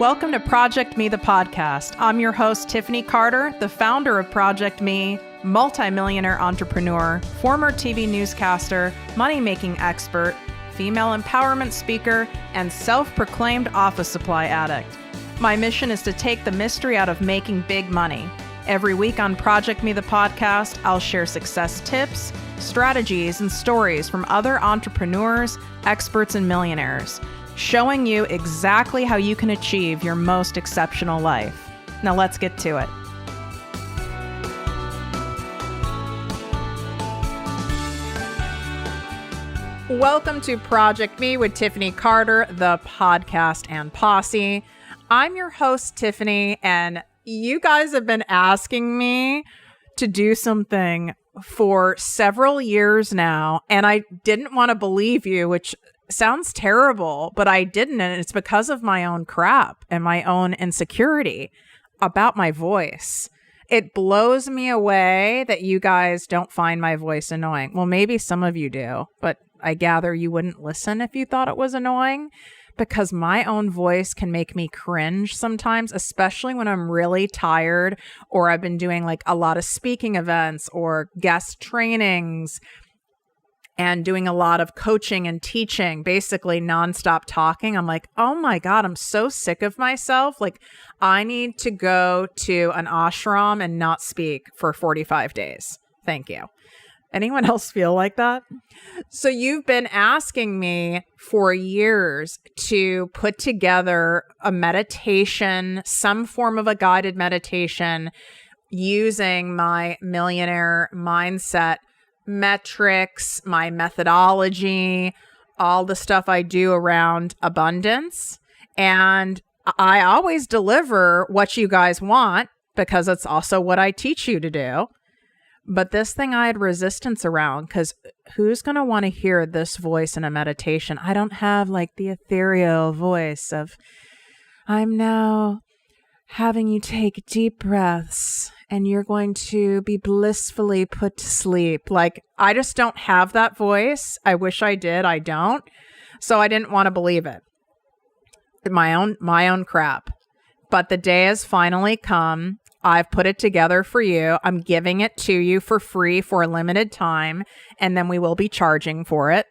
Welcome to ProjectME, the podcast. I'm your host, Tiffany Carter, the founder of ProjectME, multimillionaire entrepreneur, former TV newscaster, money-making expert, female empowerment speaker, and self-proclaimed office supply addict. My mission is to take the mystery out of making big money. Every week on ProjectME, the podcast, I'll share success tips, strategies, and stories from other entrepreneurs, experts, and millionaires, showing you exactly how you can achieve your most exceptional life. Now let's get to it. Welcome to ProjectME with Tiffany Carter, the podcast and posse. I'm your host, Tiffany, and you guys have been asking me to do something for several years now, and I didn't want to believe you, which sounds terrible, but I didn't, and it's because of my own crap and my own insecurity about my voice. It blows me away that you guys don't find my voice annoying. Well, maybe some of you do, but I gather you wouldn't listen if you thought it was annoying, because my own voice can make me cringe sometimes, especially when I'm really tired or I've been doing like a lot of speaking events or guest trainings and doing a lot of coaching and teaching, basically nonstop talking. I'm like, oh my God, I'm so sick of myself. Like, I need to go to an ashram and not speak for 45 days. Thank you. Anyone else feel like that? So you've been asking me for years to put together a meditation, some form of a guided meditation using my millionaire mindset metrics, my methodology, all the stuff I do around abundance. And I always deliver what you guys want because it's also what I teach you to do. But this thing I had resistance around, because who's going to want to hear this voice in a meditation? I don't have like the ethereal voice of, I'm now having you take deep breaths and you're going to be blissfully put to sleep. Like, I just don't have that voice. I wish I did. I don't. So I didn't want to believe it. My own crap. But the day has finally come. I've put it together for you. I'm giving it to you for free for a limited time, and then we will be charging for it.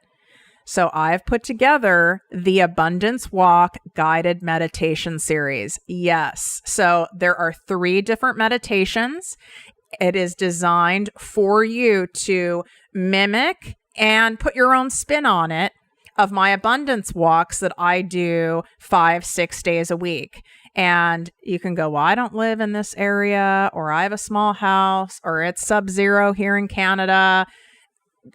So I've put together the Abundance Walk guided meditation series. Yes. So there are 3 different meditations. It is designed for you to mimic and put your own spin on it of my abundance walks that I do 5-6 days a week. And you can go, well, I don't live in this area, or I have a small house, or it's sub-zero here in Canada.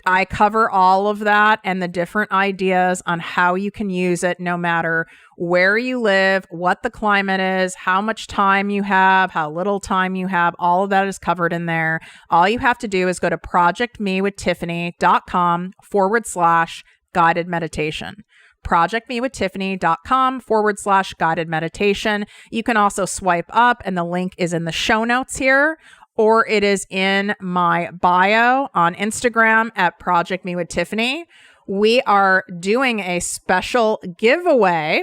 I cover all of that and the different ideas on how you can use it no matter where you live, what the climate is, how much time you have, how little time you have. All of that is covered in there. All you have to do is go to projectmewithtiffany.com/guided meditation. projectmewithtiffany.com/guided meditation. You can also swipe up, and the link is in the show notes here, or it is in my bio on Instagram at projectmewithtiffany. We are doing a special giveaway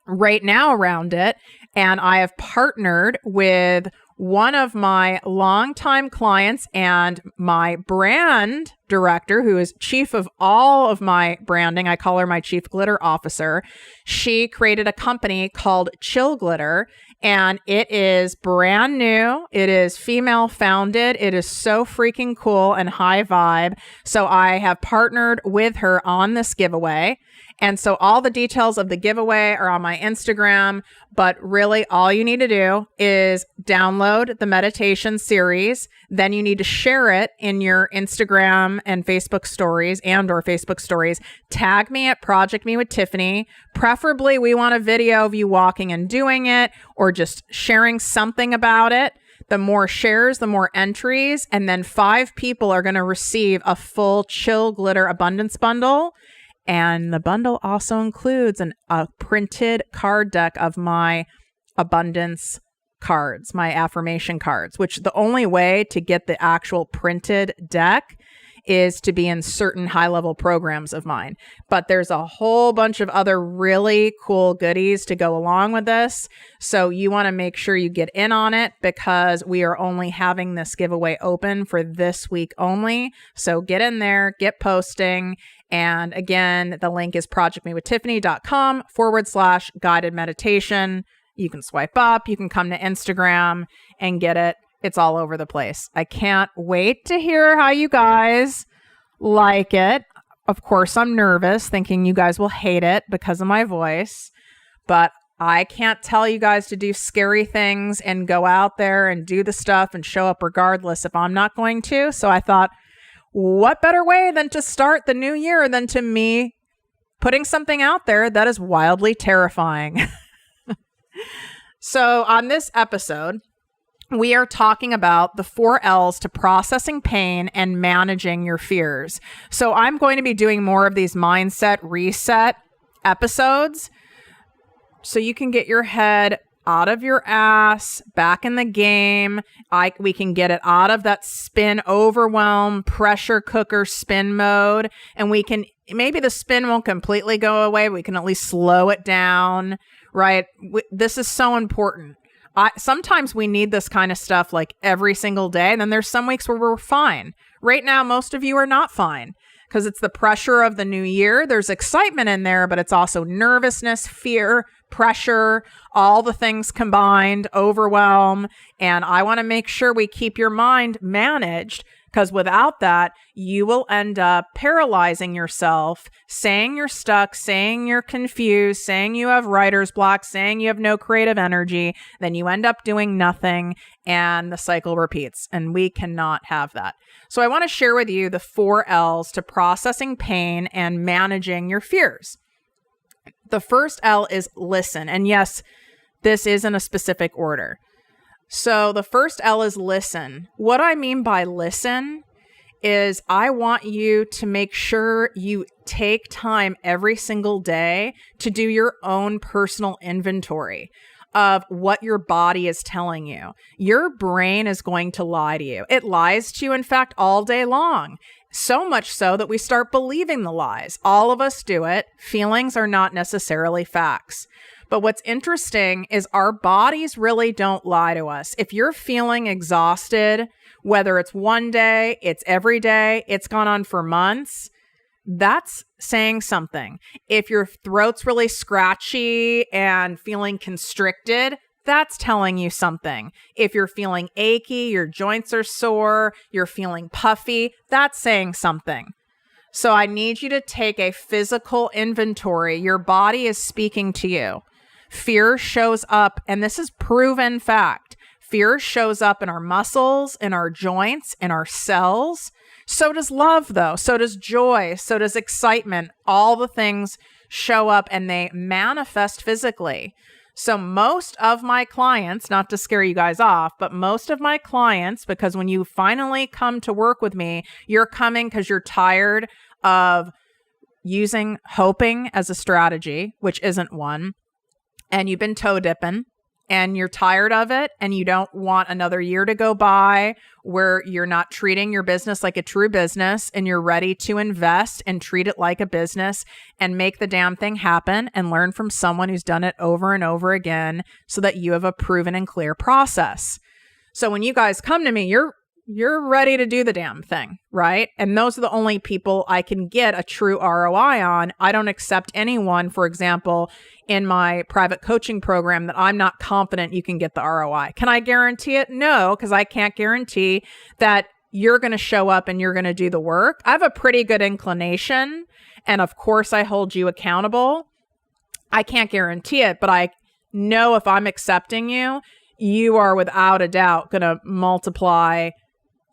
right now around it, and I have partnered with one of my longtime clients and my brand director, who is chief of all of my branding. I call her my chief glitter officer. She created a company called Chill Glitter, and it is brand new. It is female founded. It is so freaking cool and high vibe. So I have partnered with her on this giveaway. And so all the details of the giveaway are on my Instagram, but really all you need to do is download the meditation series. Then you need to share it in your Instagram and Facebook stories or Facebook stories. Tag me at ProjectME with Tiffany. Preferably, we want a video of you walking and doing it, or just sharing something about it. The more shares, the more entries. And then 5 people are going to receive a full Chill Glitter Abundance Bundle. And the bundle also includes a printed card deck of my abundance cards, my affirmation cards, which the only way to get the actual printed deck is to be in certain high-level programs of mine. But there's a whole bunch of other really cool goodies to go along with this. So you want to make sure you get in on it because we are only having this giveaway open for this week only. So get in there, get posting. And again, the link is projectmewithtiffany.com/guided meditation. You can swipe up, you can come to Instagram and get it. It's all over the place. I can't wait to hear how you guys like it. Of course, I'm nervous thinking you guys will hate it because of my voice, but I can't tell you guys to do scary things and go out there and do the stuff and show up regardless if I'm not going to. So I thought, what better way than to start the new year than to me putting something out there that is wildly terrifying. So on this episode, we are talking about the 4 L's to processing pain and managing your fears. So I'm going to be doing more of these mindset reset episodes so you can get your head out of your ass, back in the game. We can get it out of that spin, overwhelm, pressure cooker spin mode. And we can, maybe the spin won't completely go away. We can at least slow it down, right? This is so important. Sometimes we need this kind of stuff like every single day. And then there's some weeks where we're fine. Right now, most of you are not fine because it's the pressure of the new year. There's excitement in there, but it's also nervousness, fear, pressure, all the things combined, overwhelm. And I want to make sure we keep your mind managed because without that, you will end up paralyzing yourself, saying you're stuck, saying you're confused, saying you have writer's block, saying you have no creative energy. Then you end up doing nothing and the cycle repeats. And we cannot have that. So I want to share with you the 4 L's to processing pain and managing your fears. The first L is listen. And yes, this is in a specific order. So the first L is listen. What I mean by listen is I want you to make sure you take time every single day to do your own personal inventory of what your body is telling you. Your brain is going to lie to you. It lies to you, in fact, all day long. So much so that we start believing the lies. All of us do it. Feelings are not necessarily facts. But what's interesting is our bodies really don't lie to us. If you're feeling exhausted, whether it's one day, it's every day, it's gone on for months, that's saying something. If your throat's really scratchy and feeling constricted, that's telling you something. If you're feeling achy, your joints are sore, you're feeling puffy, that's saying something. So I need you to take a physical inventory. Your body is speaking to you. Fear shows up, and this is proven fact. Fear shows up in our muscles, in our joints, in our cells. So does love, though. So does joy. So does excitement. All the things show up and they manifest physically. So most of my clients, not to scare you guys off, but most of my clients, because when you finally come to work with me, you're coming because you're tired of using hoping as a strategy, which isn't one. And you've been toe dipping and you're tired of it and you don't want another year to go by where you're not treating your business like a true business and you're ready to invest and treat it like a business and make the damn thing happen and learn from someone who's done it over and over again so that you have a proven and clear process. So when you guys come to me, you're ready to do the damn thing, right? And those are the only people I can get a true ROI on. I don't accept anyone, for example, in my private coaching program that I'm not confident you can get the ROI. Can I guarantee it? No, because I can't guarantee that you're going to show up and you're going to do the work. I have a pretty good inclination. And of course, I hold you accountable. I can't guarantee it, but I know if I'm accepting you, you are without a doubt going to multiply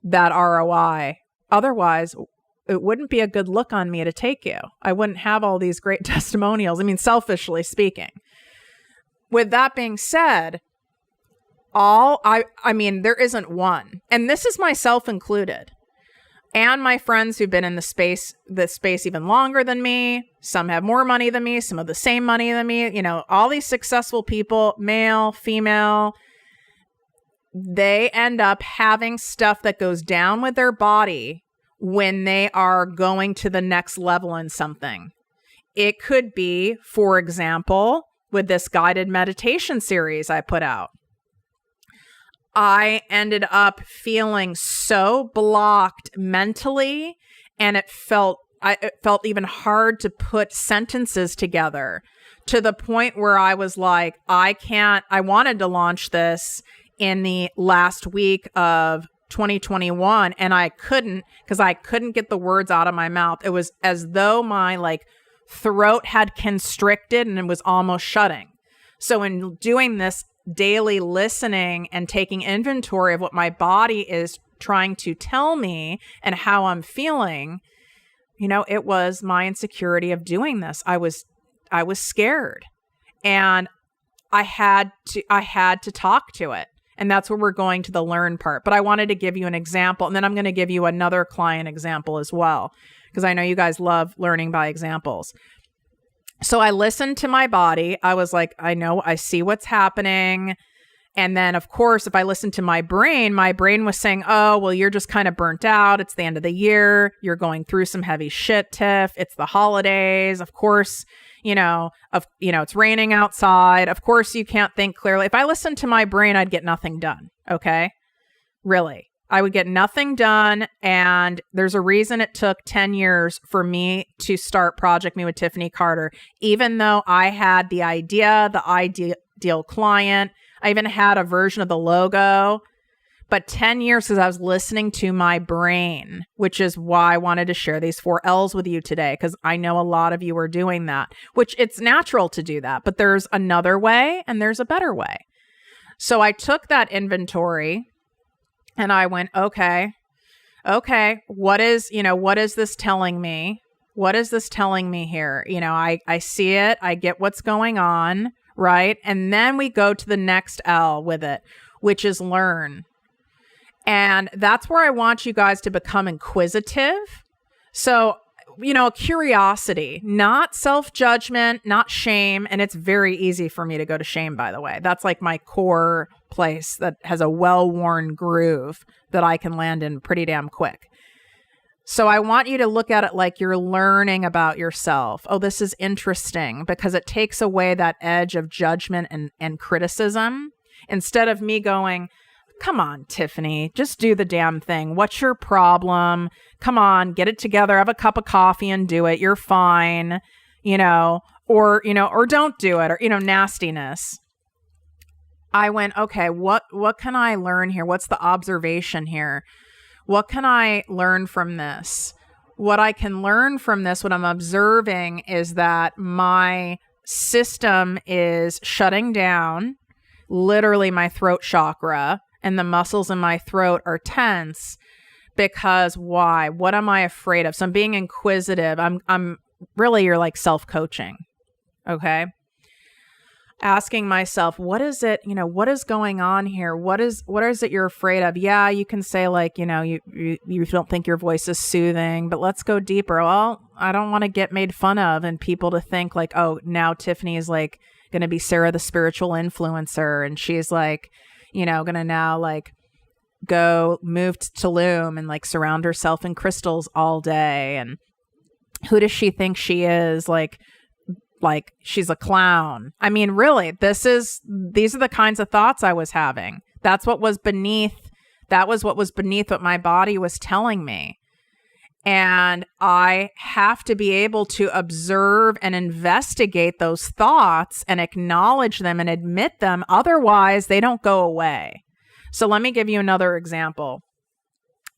that ROI. Otherwise, it wouldn't be a good look on me to take you. I wouldn't have all these great testimonials. I mean, selfishly speaking. With that being said, I mean, there isn't one. And this is myself included. And my friends who've been in the space even longer than me. Some have more money than me. Some have the same money than me. You know, all these successful people, male, female, they end up having stuff that goes down with their body when they are going to the next level in something. It could be, for example, with this guided meditation series I put out. I ended up feeling so blocked mentally, and it felt even hard to put sentences together, to the point where I was like, I wanted to launch this in the last week of 2021, and I couldn't, because I couldn't get the words out of my mouth. It was as though my throat had constricted and it was almost shutting. So in doing this daily listening and taking inventory of what my body is trying to tell me and how I'm feeling, it was my insecurity of doing this. I was scared, and I had to talk to it. And that's where we're going to the learn part. But I wanted to give you an example, and then I'm going to give you another client example as well, because I know you guys love learning by examples. So I listened to my body. I was like, I see what's happening. And then, of course, if I listened to my brain was saying, oh, well, you're just kind of burnt out. It's the end of the year. You're going through some heavy shit, Tiff. It's the holidays. Of course, it's raining outside. Of course, you can't think clearly. If I listened to my brain, I'd get nothing done. Okay. Really. I would get nothing done. And there's a reason it took 10 years for me to start Project Me with Tiffany Carter. Even though I had the idea, the ideal client, I even had a version of the logo, but 10 years because I was listening to my brain, which is why I wanted to share these 4 L's with you today, because I know a lot of you are doing that, which it's natural to do that, but there's another way and there's a better way. So I took that inventory and I went, okay, what is this telling me? What is this telling me here? I see it. I get what's going on, right? And then we go to the next L with it, which is learn. And that's where I want you guys to become inquisitive. So, curiosity, not self-judgment, not shame. And it's very easy for me to go to shame, by the way. That's like my core place that has a well-worn groove that I can land in pretty damn quick. So I want you to look at it like you're learning about yourself. Oh, this is interesting, because it takes away that edge of judgment and criticism. Instead of me going, come on, Tiffany, just do the damn thing. What's your problem? Come on, get it together. Have a cup of coffee and do it. You're fine, or don't do it, or, nastiness. I went, okay, what can I learn here? What's the observation here? What can I learn from this? What I can learn from this, what I'm observing, is that my system is shutting down, literally my throat chakra, and the muscles in my throat are tense. Because why? What am I afraid of? So I'm being inquisitive. I'm really, you're like self-coaching. Okay. Asking myself, what is it, what is going on here? What is it you're afraid of? Yeah, you can say you don't think your voice is soothing, but let's go deeper. Well, I don't want to get made fun of and people to think oh, now Tiffany is going to be Sarah, the spiritual influencer. And she's going to now go move to Tulum and surround herself in crystals all day. And who does she think she is? She's a clown. I mean, really, these are the kinds of thoughts I was having. That was what was beneath what my body was telling me. And I have to be able to observe and investigate those thoughts and acknowledge them and admit them. Otherwise, they don't go away. So let me give you another example.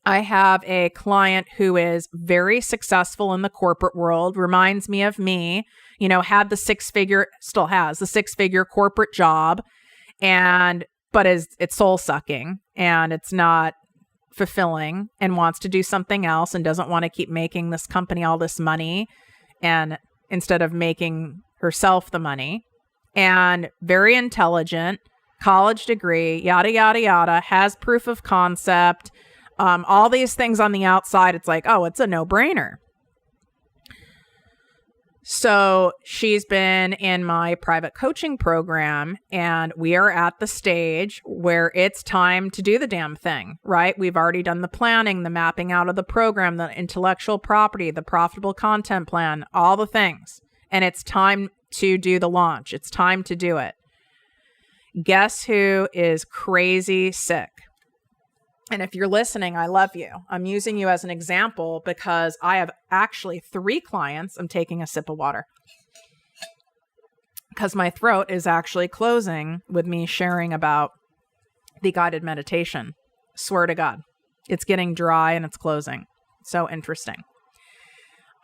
I have a client who is very successful in the corporate world, reminds me of me, had still has the 6-figure corporate job, but it's soul sucking and it's not fulfilling, and wants to do something else and doesn't want to keep making this company all this money, and instead of making herself the money, and very intelligent, college degree, yada, yada, yada, has proof of concept, all these things on the outside. It's it's a no-brainer. So she's been in my private coaching program, and we are at the stage where it's time to do the damn thing, right? We've already done the planning, the mapping out of the program, the intellectual property, the profitable content plan, all the things. And it's time to do the launch. It's time to do it. Guess who is crazy sick? And if you're listening, I love you. I'm using you as an example because I have actually 3 clients. I'm taking a sip of water because my throat is actually closing with me sharing about the guided meditation. Swear to God, it's getting dry and it's closing. So interesting.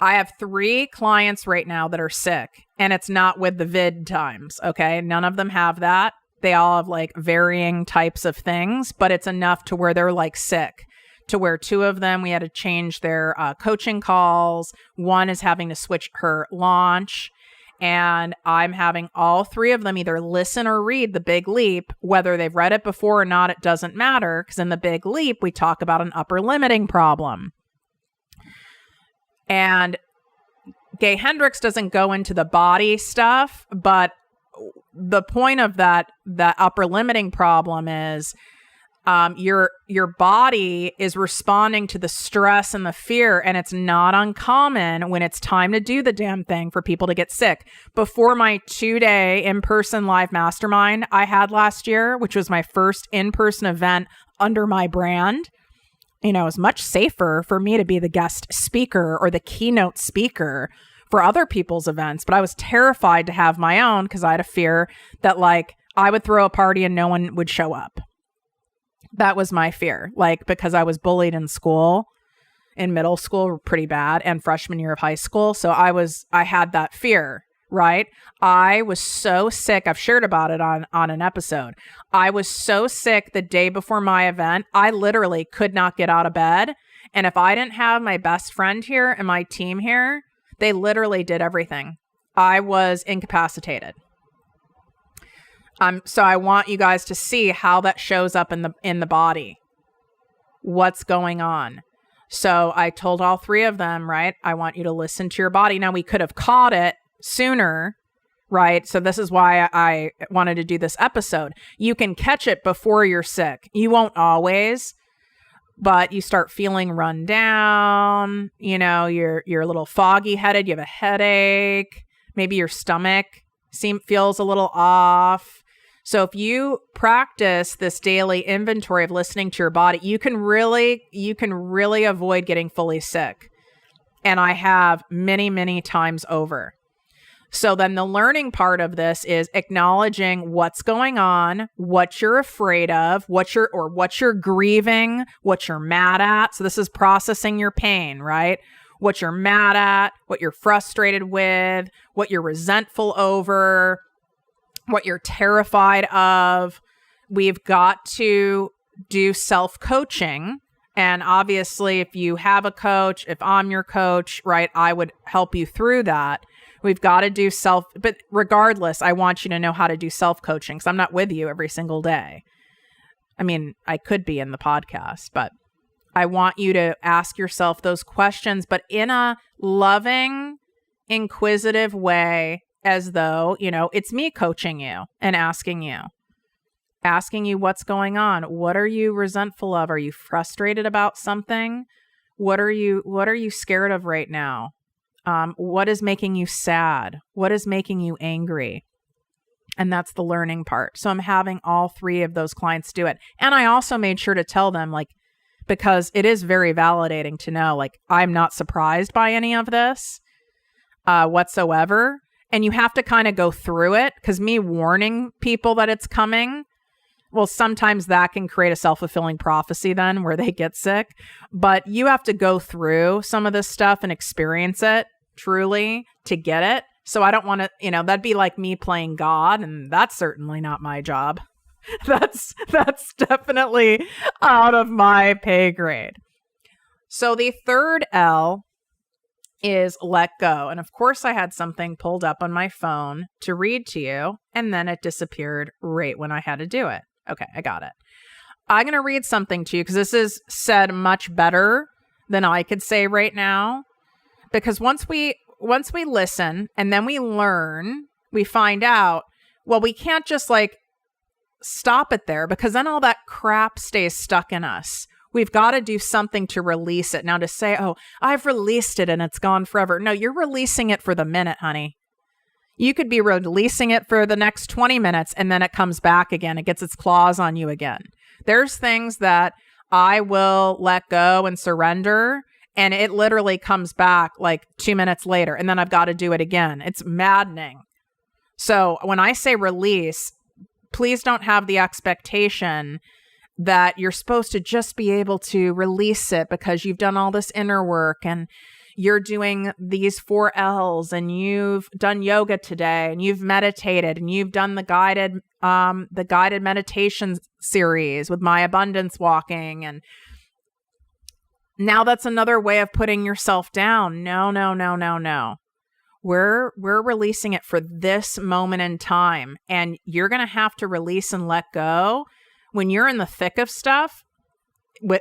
I have 3 clients right now that are sick, and it's not with the vid times. Okay. None of them have that. They all have like varying types of things, but it's enough to where they're like sick, to where 2 of them, we had to change their coaching calls. 1 is having to switch her launch, and I'm having all 3 of them either listen or read The Big Leap. Whether they've read it before or not, it doesn't matter, because in The Big Leap, we talk about an upper limiting problem. And Gay Hendricks doesn't go into the body stuff, but the point of that upper limiting problem is your body is responding to the stress and the fear, and it's not uncommon when it's time to do the damn thing for people to get sick. Before my 2-day in-person live mastermind I had last year, which was my first in-person event under my brand, it was much safer for me to be the guest speaker or the keynote speaker for other people's events, but I was terrified to have my own because I had a fear that like I would throw a party and no one would show up. That was my fear, like because I was bullied in school, in middle school, pretty bad, and freshman year of high school. So I had that fear, right? I was so sick. I've shared about it on an episode. I was so sick the day before my event. I literally could not get out of bed. And if I didn't have my best friend here and my team here, they literally did everything. I was incapacitated. So I want you guys to see how that shows up in the body. What's going on? So I told all 3 of them, right? I want you to listen to your body. Now we could have caught it sooner, right? So this is why I wanted to do this episode. You can catch it before you're sick. You won't always, but you start feeling run down, you're a little foggy headed, you have a headache, maybe your stomach feels a little off. So if you practice this daily inventory of listening to your body, you can really avoid getting fully sick. And I have many, many times over. So then the learning part of this is acknowledging what's going on, what you're afraid of, what you're grieving, what you're mad at. So this is processing your pain, right? What you're mad at, what you're frustrated with, what you're resentful over, what you're terrified of. We've got to do self-coaching. And obviously, if you have a coach, if I'm your coach, right, I would help you through that. We've got to do but regardless, I want you to know how to do self-coaching because I'm not with you every single day. I mean, I could be in the podcast, but I want you to ask yourself those questions, but in a loving, inquisitive way, as though, it's me coaching you and asking you what's going on. What are you resentful of? Are you frustrated about something? What are you scared of right now? What is making you sad? What is making you angry? And that's the learning part. So I'm having all 3 of those clients do it. And I also made sure to tell them, because it is very validating to know, I'm not surprised by any of this whatsoever. And you have to kind of go through it because me warning people that it's coming, well, sometimes that can create a self-fulfilling prophecy then where they get sick. But you have to go through some of this stuff and experience it truly to get it. So I don't want to, that'd be like me playing God, and that's certainly not my job. That's definitely out of my pay grade. So the third L is let go. And of course I had something pulled up on my phone to read to you, and then it disappeared right when I had to do it. Okay, I got it. I'm going to read something to you because this is said much better than I could say right now. Because once we once we listen and then we learn, we find out, well, we can't just like stop it there, because then all that crap stays stuck in us. We've got to do something to release it. Now, to say, oh, I've released it and it's gone forever. No, you're releasing it for the minute, honey. You could be releasing it for the next 20 minutes and then it comes back again. It gets its claws on you again. There's things that I will let go and surrender, and it literally comes back like 2 minutes later, and then I've got to do it again. It's maddening. So when I say release, please don't have the expectation that you're supposed to just be able to release it because you've done all this inner work and you're doing these 4 L's and you've done yoga today and you've meditated and you've done the guided meditation series with my abundance walking. And now that's another way of putting yourself down. No. We're releasing it for this moment in time. And you're going to have to release and let go when you're in the thick of stuff.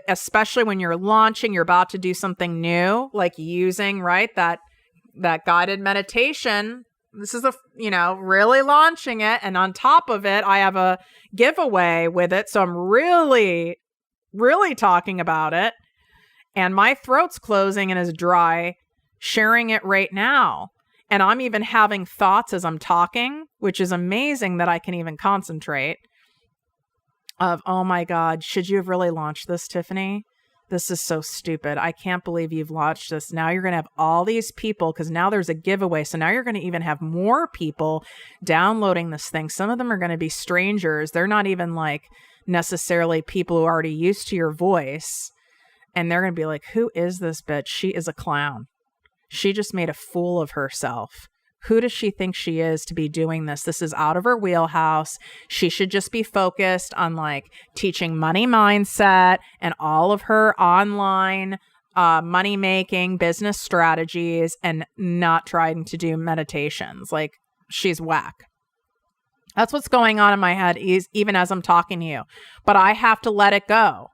Especially when you're launching, you're about to do something new, like using, right, that guided meditation. This is really launching it. And on top of it, I have a giveaway with it. So I'm really, really talking about it. And my throat's closing and is dry, sharing it right now. And I'm even having thoughts as I'm talking, which is amazing that I can even concentrate. Of, oh my God, should you have really launched this, Tiffany? This is so stupid. I can't believe you've launched this. Now you're going to have all these people, because now there's a giveaway. So now you're going to even have more people downloading this thing. Some of them are going to be strangers. They're not even like necessarily people who are already used to your voice. And they're going to be like, who is this bitch? She is a clown. She just made a fool of herself. Who does she think she is to be doing this? This is out of her wheelhouse. She should just be focused on like teaching money mindset and all of her online money making business strategies, and not trying to do meditations. Like, she's whack. That's what's going on in my head, even as I'm talking to you. But I have to let it go.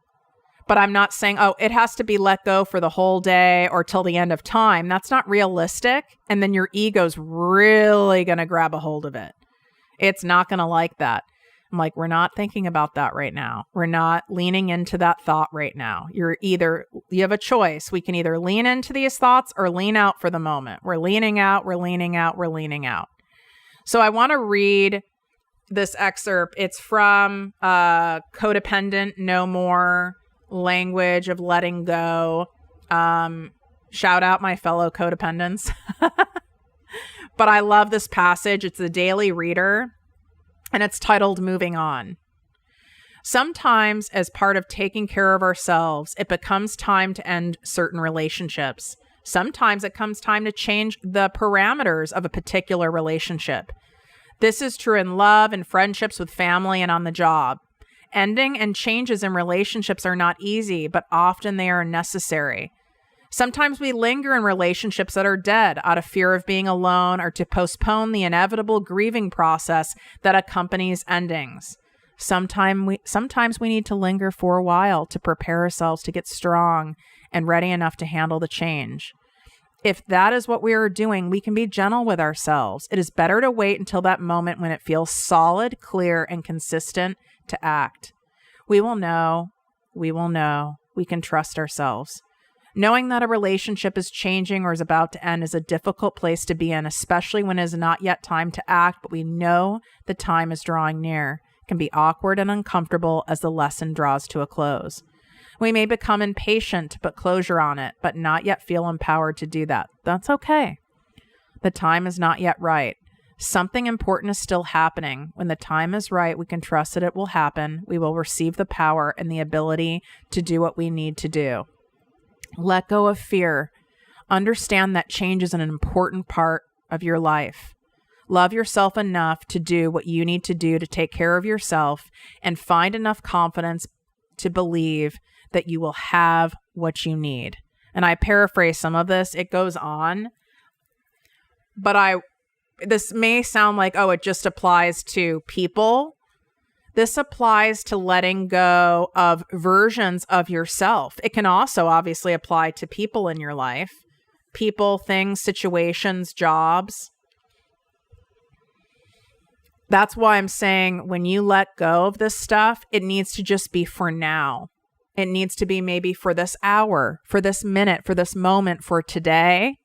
But I'm not saying, oh, it has to be let go for the whole day or till the end of time. That's not realistic. And then your ego's really going to grab a hold of it. It's not going to like that. I'm like, we're not thinking about that right now. We're not leaning into that thought right now. You have a choice. We can either lean into these thoughts or lean out for the moment. We're leaning out. So I want to read this excerpt. It's from Codependent No More, Language of Letting Go. Shout out my fellow codependents. But I love this passage. It's the Daily Reader, and it's titled Moving On. Sometimes, as part of taking care of ourselves, it becomes time to end certain relationships. Sometimes it comes time to change the parameters of a particular relationship. This is true in love and friendships with family and on the job. Ending and changes in relationships are not easy, but often they are necessary. Sometimes we linger in relationships that are dead out of fear of being alone or to postpone the inevitable grieving process that accompanies endings. Sometimes we need to linger for a while to prepare ourselves to get strong and ready enough to handle the change. If that is what we are doing, we can be gentle with ourselves. It is better to wait until that moment when it feels solid, clear, and consistent to act. We will know. We can trust ourselves. Knowing that a relationship is changing or is about to end is a difficult place to be in, especially when it is not yet time to act, but we know the time is drawing near. It can be awkward and uncomfortable as the lesson draws to a close. We may become impatient to put closure on it, but not yet feel empowered to do that. That's okay. The time is not yet right. Something important is still happening. When the time is right, we can trust that it will happen. We will receive the power and the ability to do what we need to do. Let go of fear. Understand that change is an important part of your life. Love yourself enough to do what you need to do to take care of yourself, and find enough confidence to believe that you will have what you need. And I paraphrase some of this. It goes on, but this may sound like, oh, it just applies to people. This applies to letting go of versions of yourself. It can also obviously apply to people in your life. people, things, situations, jobs. That's why I'm saying when you let go of this stuff, it needs to just be for now. It needs to be maybe for this hour, for this minute, for this moment, for today.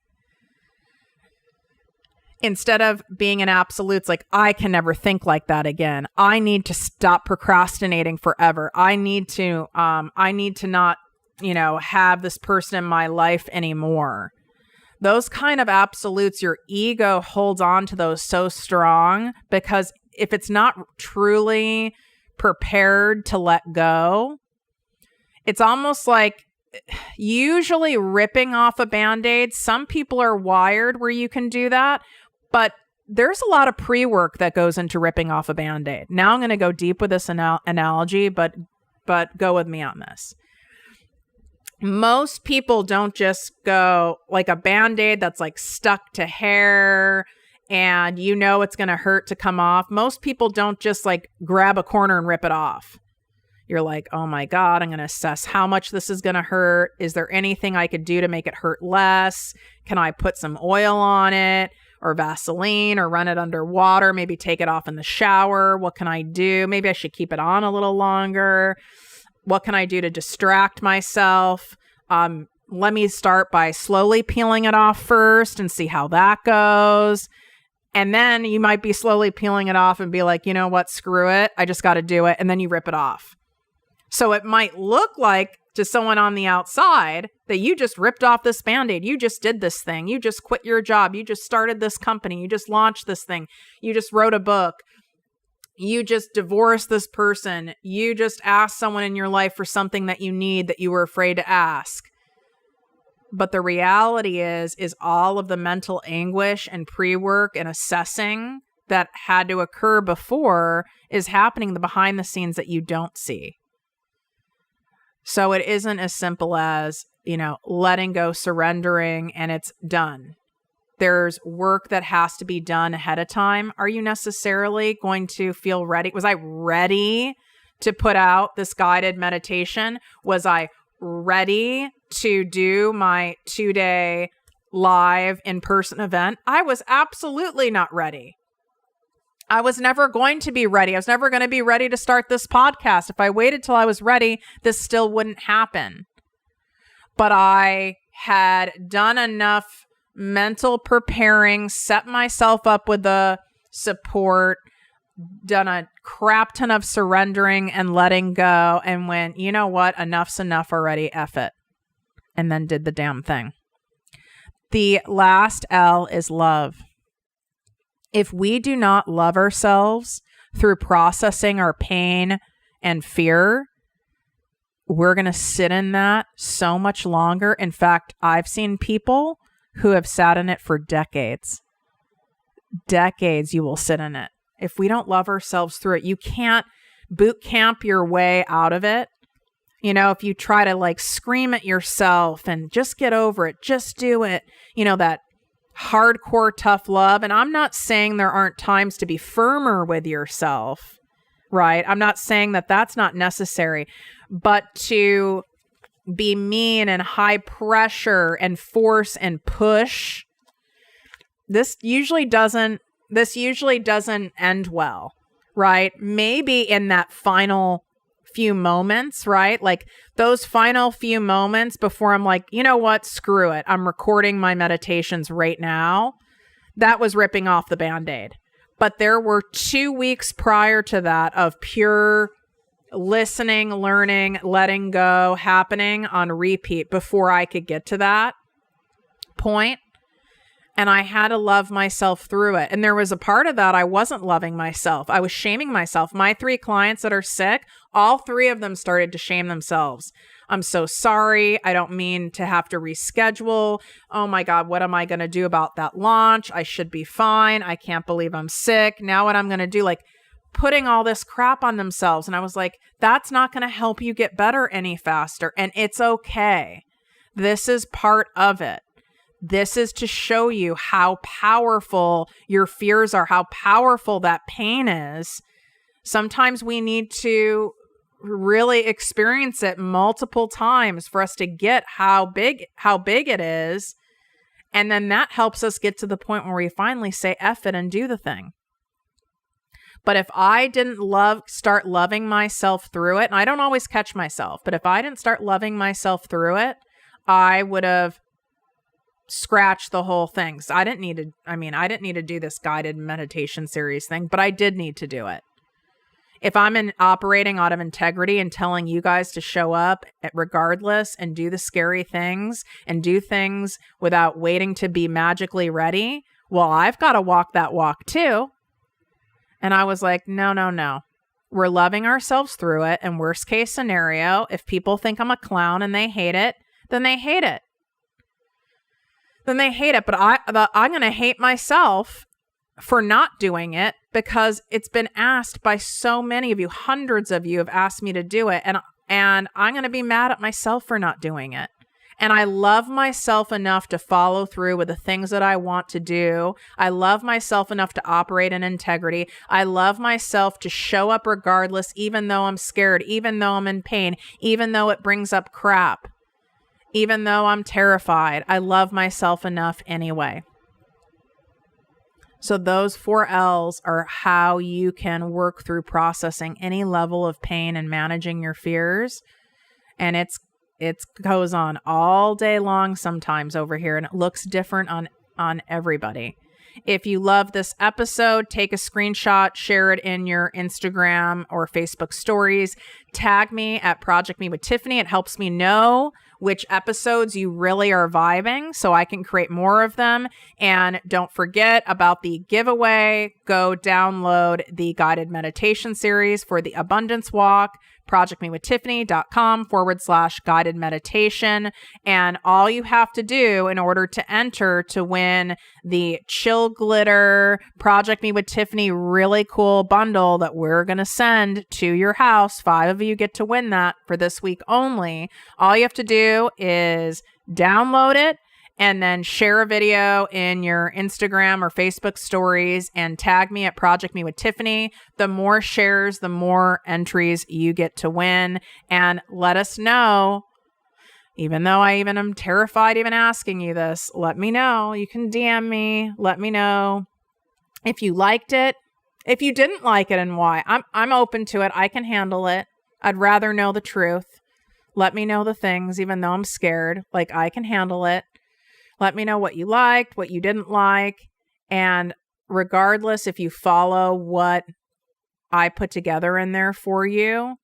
Instead of being in absolutes, like, I can never think like that again. I need to stop procrastinating forever. I need to not, have this person in my life anymore. Those kind of absolutes, your ego holds on to those so strong, because if it's not truly prepared to let go, it's almost like usually ripping off a Band-Aid. Some people are wired where you can do that, but there's a lot of pre-work that goes into ripping off a Band-Aid. Now I'm going to go deep with this analogy, but go with me on this. Most people don't just go like a Band-Aid that's like stuck to hair and it's going to hurt to come off. Most people don't just like grab a corner and rip it off. You're like, oh my God, I'm going to assess how much this is going to hurt. Is there anything I could do to make it hurt less? Can I put some oil on it or Vaseline or run it under water? Maybe take it off in the shower. What can I do? Maybe I should keep it on a little longer. What can I do to distract myself? Let me start by slowly peeling it off first and see how that goes. And then you might be slowly peeling it off and be like, you know what? Screw it. I just got to do it. And then you rip it off. So it might look like to someone on the outside that you just ripped off this Band-Aid. You just did this thing. You just quit your job. You just started this company. You just launched this thing. You just wrote a book. You just divorced this person. You just asked someone in your life for something that you need that you were afraid to ask. But the reality is all of the mental anguish and pre-work and assessing that had to occur before is happening behind the scenes that you don't see. So it isn't as simple as, letting go, surrendering, and it's done. There's work that has to be done ahead of time. Are you necessarily going to feel ready? Was I ready to put out this guided meditation? Was I ready to do my 2-day live in-person event? I was absolutely not ready. I was never going to be ready. I was never going to be ready to start this podcast. If I waited till I was ready, this still wouldn't happen. But I had done enough mental preparing, set myself up with the support, done a crap ton of surrendering and letting go, and went, you know what? Enough's enough already. F it. And then did the damn thing. The last L is love. If we do not love ourselves through processing our pain and fear, we're going to sit in that so much longer. In fact, I've seen people who have sat in it for decades. Decades you will sit in it. If we don't love ourselves through it, you can't boot camp your way out of it. If you try to like scream at yourself and just get over it, just do it, that hardcore tough love. And I'm not saying there aren't times to be firmer with yourself, right? I'm not saying that that's not necessary, but to be mean and high pressure and force and push, this usually doesn't end well, right? Maybe in that final few moments, right? Like those final few moments before I'm like, you know what? Screw it. I'm recording my meditations right now. That was ripping off the Band-Aid. But there were 2 weeks prior to that of pure listening, learning, letting go happening on repeat before I could get to that point. And I had to love myself through it. And there was a part of that I wasn't loving myself. I was shaming myself. My 3 clients that are sick, all 3 of them started to shame themselves. I'm so sorry. I don't mean to have to reschedule. Oh my God, what am I going to do about that launch? I should be fine. I can't believe I'm sick. Now what I'm going to do, like putting all this crap on themselves. And I was like, that's not going to help you get better any faster. And it's okay. This is part of it. This is to show you how powerful your fears are, how powerful that pain is. Sometimes we need to really experience it multiple times for us to get how big it is. And then that helps us get to the point where we finally say F it and do the thing. But if I didn't start loving myself through it, and I don't always catch myself, but if I didn't start loving myself through it, I would have scratched the whole thing. So I didn't need to do this guided meditation series thing, but I did need to do it. If I'm operating out of integrity and telling you guys to show up regardless and do the scary things and do things without waiting to be magically ready, well, I've got to walk that walk too. And I was like, no. We're loving ourselves through it. And worst case scenario, if people think I'm a clown and they hate it, then they hate it. But I'm going to hate myself for not doing it because it's been asked by so many of you. Hundreds of you have asked me to do it. And I'm going to be mad at myself for not doing it. And I love myself enough to follow through with the things that I want to do. I love myself enough to operate in integrity. I love myself to show up regardless, even though I'm scared, even though I'm in pain, even though it brings up crap, even though I'm terrified. I love myself enough anyway. So those 4 L's are how you can work through processing any level of pain and managing your fears. And it goes on all day long sometimes over here, and it looks different on everybody. If you love this episode, take a screenshot, share it in your Instagram or Facebook stories, tag me at ProjectME with Tiffany. It helps me know which episodes you really are vibing so I can create more of them. And don't forget about the giveaway. Go download the guided meditation series for the Abundance Walk, ProjectMeWithTiffany.com/guided meditation. And all you have to do in order to enter to win the Chill Glitter Project Me with Tiffany really cool bundle that we're going to send to your house. 5 of you get to win that for this week only. All you have to do is download it and then share a video in your Instagram or Facebook stories and tag me at Project Me with Tiffany. The more shares, the more entries you get to win. And let us know, even though I even am terrified even asking you this, let me know. You can DM me. Let me know if you liked it, if you didn't like it and why. I'm open to it. I can handle it. I'd rather know the truth. Let me know the things, even though I'm scared. Like, I can handle it. Let me know what you liked, what you didn't like. And regardless if you follow what I put together in there for you,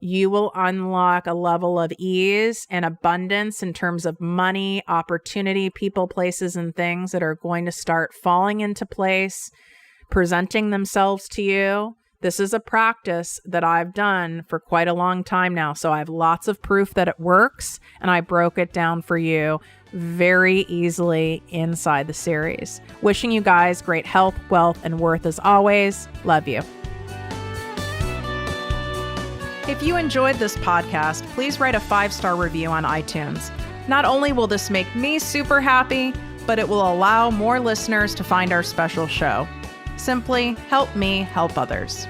you will unlock a level of ease and abundance in terms of money, opportunity, people, places, and things that are going to start falling into place, presenting themselves to you. This is a practice that I've done for quite a long time now. So I have lots of proof that it works, and I broke it down for you very easily inside the series. Wishing you guys great health, wealth, and worth as always. Love you. If you enjoyed this podcast, please write a 5-star review on iTunes. Not only will this make me super happy, but it will allow more listeners to find our special show. Simply help me help others.